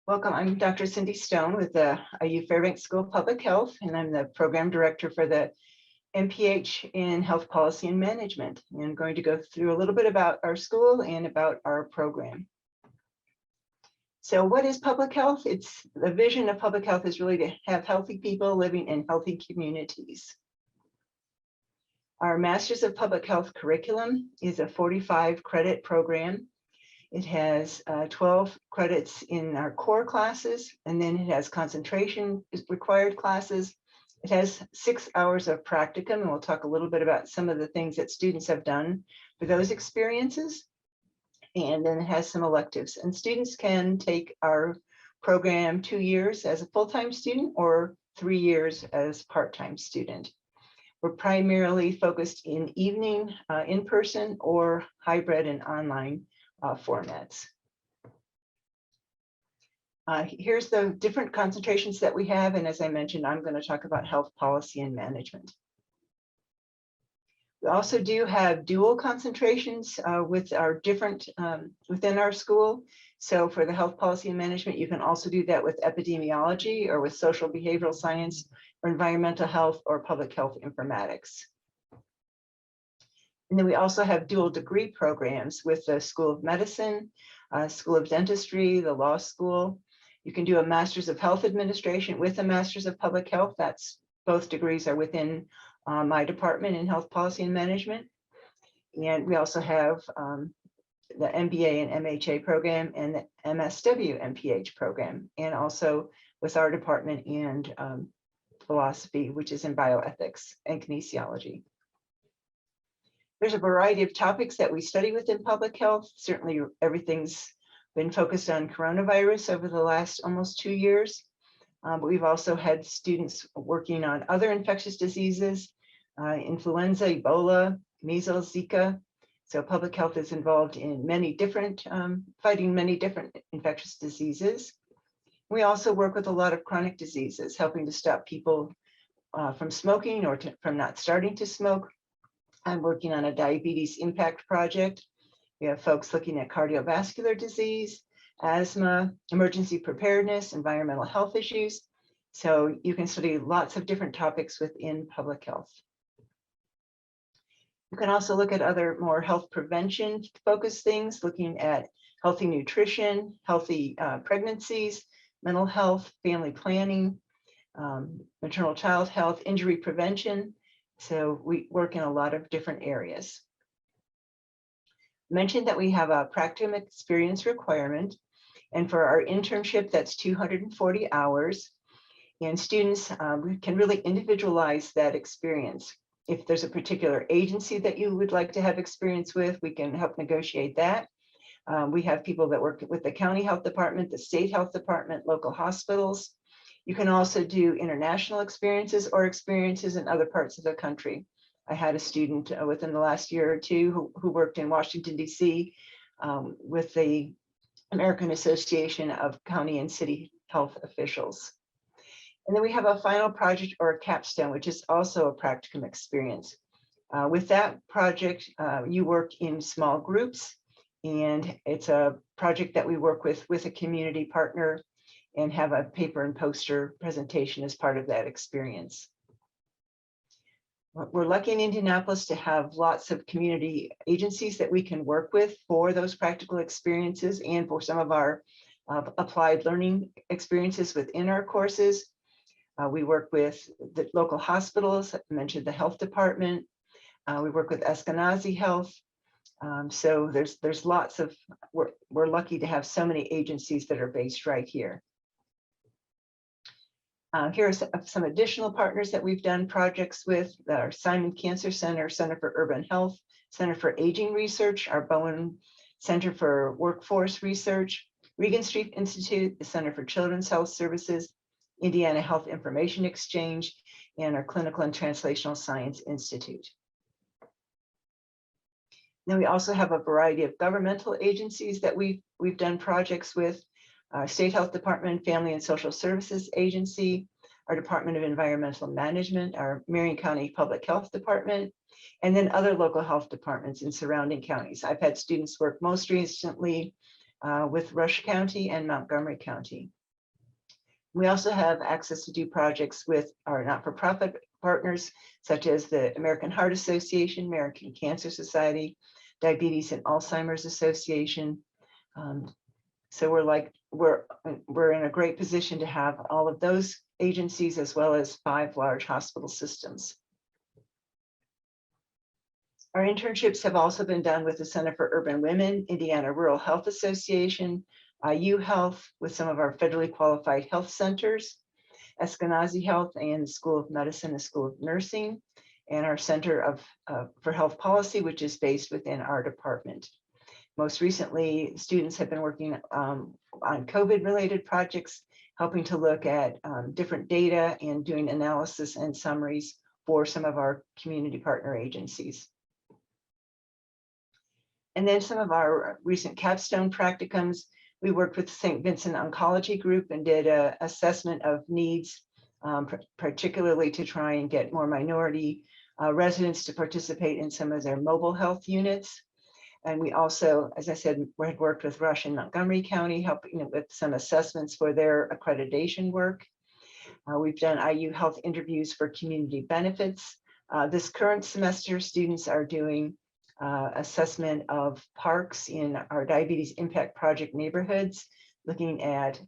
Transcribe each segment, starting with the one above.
Welcome. I'm Dr. Cindy Stone with the IU Fairbanks School of Public Health, and I'm the program director for the MPH in Health Policy and Management. And I'm going to go through a little bit about our school and about our program. So what is public health? It's the vision of public health is really to have healthy people living in healthy communities. Our Masters of Public Health curriculum is a 45 credit program. It has 12 credits in our core classes, and then it has concentration required classes. It has 6 hours of practicum, and we'll talk a little bit about some of the things that students have done for those experiences. And then it has some electives, and students can take our program 2 years as a full-time student or 3 years as part-time student. We're primarily focused in evening, in-person, or hybrid and online formats. Here's the different concentrations that we have, and as I mentioned, I'm going to talk about health policy and management. We also do have dual concentrations with our different within our school. So for the health policy and management, you can also do that with epidemiology or with social behavioral science or environmental health or public health informatics. And then we also have dual degree programs with the School of Medicine, School of Dentistry, the law school. You can do a Master's of Health Administration with a Master's of Public Health. That's both degrees are within my department in Health Policy and Management. And we also have the MBA and MHA program and the MSW MPH program, and also with our department and philosophy, which is in bioethics and kinesiology. There's a variety of topics that we study within public health. Certainly everything's been focused on coronavirus over the last almost 2 years. But we've also had students working on other infectious diseases, influenza, Ebola, measles, Zika. So public health is involved in many different, fighting many different infectious diseases. We also work with a lot of chronic diseases, helping to stop people from smoking or from not starting to smoke. I'm working on a diabetes impact project. We have folks looking at cardiovascular disease, asthma, emergency preparedness, environmental health issues. So you can study lots of different topics within public health. You can also look at other more health prevention focused things, looking at healthy nutrition, healthy pregnancies, mental health, family planning, maternal child health, injury prevention. So we work in a lot of different areas. Mentioned that we have a practicum experience requirement, and for our internship, that's 240 hours. And students can really individualize that experience. If there's a particular agency that you would like to have experience with, we can help negotiate that. We have people that work with the county health department, the state health department, local hospitals. You can also do international experiences or experiences in other parts of the country. I had a student within the last year or two who worked in Washington, D.C. With the American Association of County and City Health Officials. And then we have a final project or a capstone, which is also a practicum experience. With that project, you work in small groups, and it's a project that we work with a community partner and have a paper and poster presentation as part of that experience. We're lucky in Indianapolis to have lots of community agencies that we can work with for those practical experiences and for some of our applied learning experiences within our courses. We work with the local hospitals, I mentioned the health department. We work with Eskenazi Health. So there's lots of, we're lucky to have so many agencies that are based right here. Here are some additional partners that we've done projects with: our Simon Cancer Center, Center for Urban Health, Center for Aging Research, our Bowen Center for Workforce Research, Regan Street Institute, the Center for Children's Health Services, Indiana Health Information Exchange, and our Clinical and Translational Science Institute. Then we also have a variety of governmental agencies that we've done projects with: our State Health Department, Family and Social Services Agency, our Department of Environmental Management, our Marion County Public Health Department, and then other local health departments in surrounding counties. I've had students work most recently with Rush County and Montgomery County. We also have access to do projects with our not-for-profit partners, such as the American Heart Association, American Cancer Society, Diabetes and Alzheimer's Association. So we're in a great position to have all of those agencies, as well as 5 large hospital systems. Our internships have also been done with the Center for Urban Women, Indiana Rural Health Association, IU Health, with some of our federally qualified health centers, Eskenazi Health and the School of Medicine, the School of Nursing, and our Center for Health Policy, which is based within our department. Most recently, students have been working on COVID-related projects, helping to look at different data and doing analysis and summaries for some of our community partner agencies. And then some of our recent capstone practicums, we worked with the St. Vincent Oncology Group and did an assessment of needs, particularly to try and get more minority residents to participate in some of their mobile health units. And we also, as I said, we had worked with Rush in Montgomery County, helping with some assessments for their accreditation work. We've done IU Health interviews for community benefits. This current semester, students are doing assessment of parks in our Diabetes Impact Project neighborhoods, looking at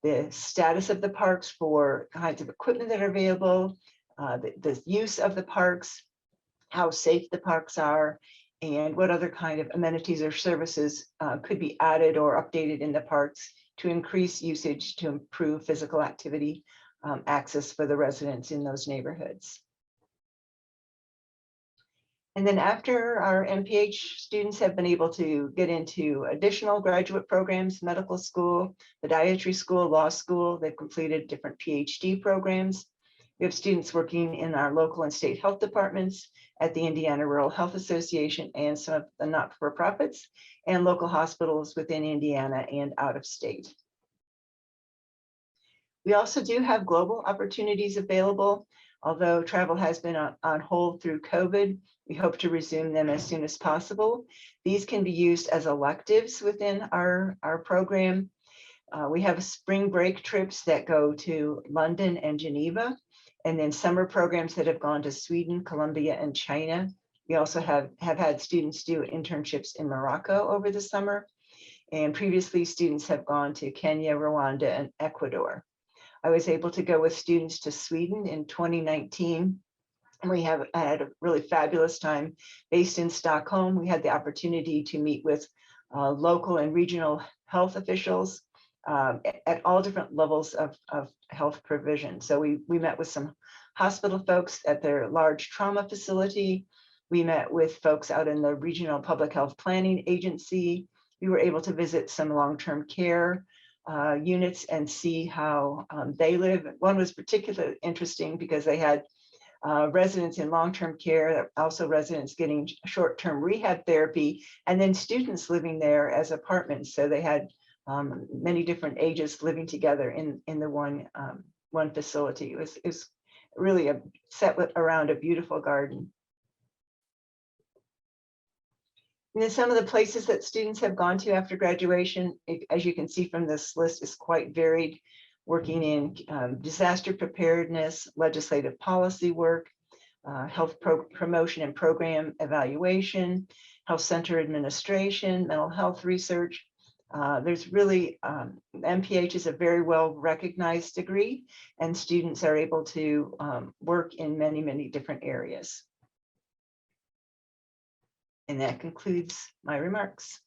the status of the parks for kinds of equipment that are available, the use of the parks, how safe the parks are, and what other kind of amenities or services could be added or updated in the parks to increase usage, to improve physical activity access for the residents in those neighborhoods. And then after our MPH students have been able to get into additional graduate programs, medical school, podiatry school, law school, they've completed different PhD programs. We have students working in our local and state health departments, at the Indiana Rural Health Association, and some of the not-for-profits and local hospitals within Indiana and out of state. We also do have global opportunities available. Although travel has been on hold through COVID, we hope to resume them as soon as possible. These can be used as electives within our program. We have spring break trips that go to London and Geneva, and then summer programs that have gone to Sweden, Colombia, and China. We also have had students do internships in Morocco over the summer. And previously, students have gone to Kenya, Rwanda, and Ecuador. I was able to go with students to Sweden in 2019. And we have had a really fabulous time based in Stockholm. We had the opportunity to meet with local and regional health officials at all different levels of health provision. So we met with some hospital folks at their large trauma facility. We met with folks out in the regional public health planning agency. We were able to visit some long-term care units and see how they live. One was particularly interesting because they had residents in long-term care, also residents getting short-term rehab therapy, and then students living there as apartments. So they had many different ages living together in the one facility. It was really set around a beautiful garden. And then some of the places that students have gone to after graduation, as you can see from this list, is quite varied, working in disaster preparedness, legislative policy work, health promotion and program evaluation, health center administration, mental health research. There's really, MPH is a very well recognized degree, and students are able to work in many, many different areas. And that concludes my remarks.